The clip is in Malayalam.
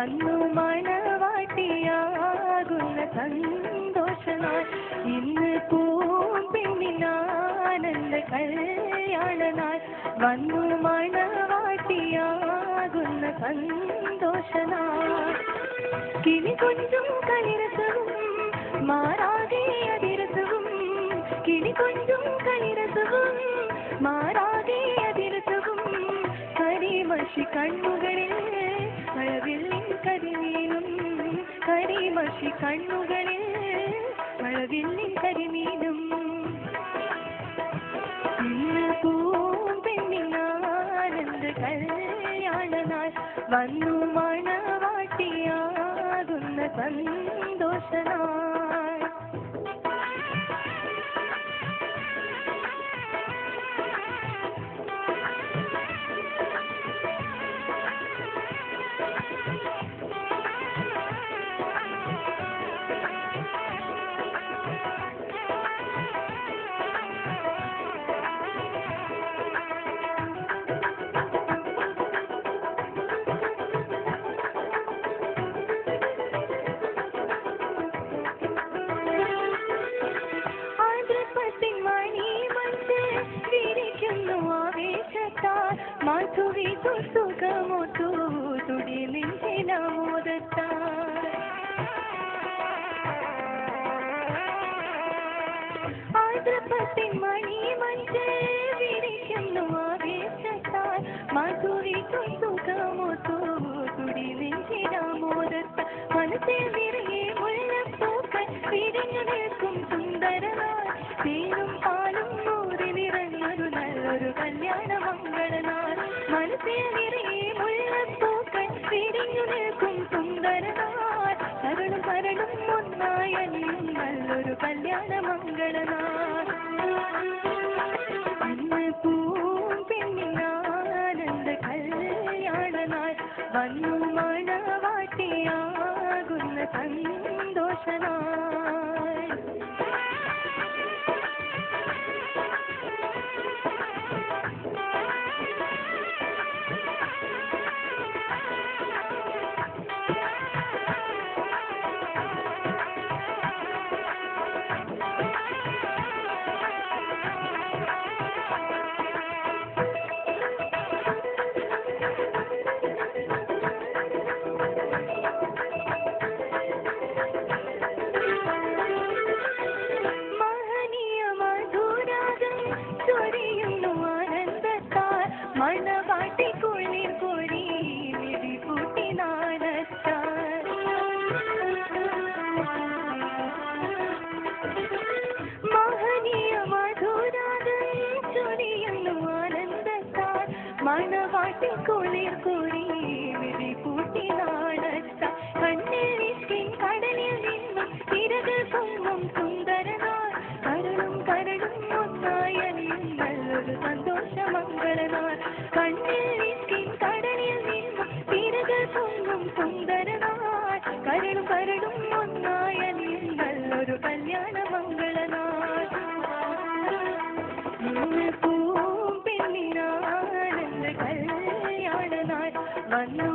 വന്നു മണവാട്ടിയാകുന്ന സന്തോഷനാൾ ഇന്ന് പൂമ്പിന്നിനാനന്ദ കല്യാണനാൾ വന്നു മണവാട്ടിയാകുന്ന സന്തോഷനാൾ കിളി കൊഞ്ചും കളിരസവും മാറാതെ അതിരസവും കിളി കൊഞ്ചും കളിരസവും മാറാതെ അതിരസവും കരിമഷി കണ്ണുകളിൽ മഴവില്ലിൻ കരിമീനും കരിമഷി കണ്ണുകളിൽ മഴവില്ലിൻ കരിമീനും ഇന്ന് പൂമ്പെണ്ണിനാനന്ദ കല്യാണനാൾ വന്നു മണവാട്ടിയാകുന്ന സന്തോഷനാൾ മധുവിധു സുഖമൊത്തു തുടി നെഞ്ചിനമോദത്താൽ ആദ്രപ്പത്തിൻ മണി മഞ്ചേ വിരിക്കുന്നു ആവേശത്താൽ മധുവിധു സുഖമൊത്തു തുടി നെഞ്ചിനമോദത്താൽ മനസ്സിൽ നിറയെ മുല്ലപ്പൂക്കൾ വിരിഞ്ഞു നിൽക്കും സുന്ദരനാൾ തേനും പാലും ഊറി നിറഞ്ഞൊരു നല്ലൊരു കല്യാണ മംഗളനാൾ മനസ്സിൽ നിറയെ മുല്ലപ്പൂക്കൾ വിരിഞ്ഞു നിൽക്കും സുന്ദരനാൾ കരളും കരളും ഒന്നായണിയും നല്ലൊരു കല്യാണ മംഗളനാൾ ഇന്ന് പൂമ്പെണ്ണിനാനന്ദ കല്യാണനാൾ വന്നു മണവാട്ടിയാകുന്ന സന്തോഷനാൾ മണവാട്ടിക്കുള്ളിൽ കോരി മിഴി പൂട്ടി നാണത്താൽ മഹനീയ മധുരാഗം ചൊരിയുന്നു ആനന്ദത്താൽ മണവാട്ടിക്കുള്ളിൽ കോരി മിഴി പൂട്ടി നാണത്താൽ കണ്ണിൽ വിസ്കിൻ കടലിൽ നിന്നും തിരകൾ പൊങ്ങും സുന്ദരനാൾ കരളും കരളും ഒന്നായണിയും നല്ലൊരു സന്തോഷമംഗളനാൾ കണ്ണിൽ വിസ്കിൻ കടലിൽ നിന്നും തിരകൾ പൊങ്ങും സുന്ദരനാൾ കരളും കരളും ഒന്നായണിയും നല്ലൊരു കല്യാണ മംഗളനാൾ ഇന്ന് പൂമ്പെണ്ണിനാനന്ദ കല്യാണനാൾ വന്നു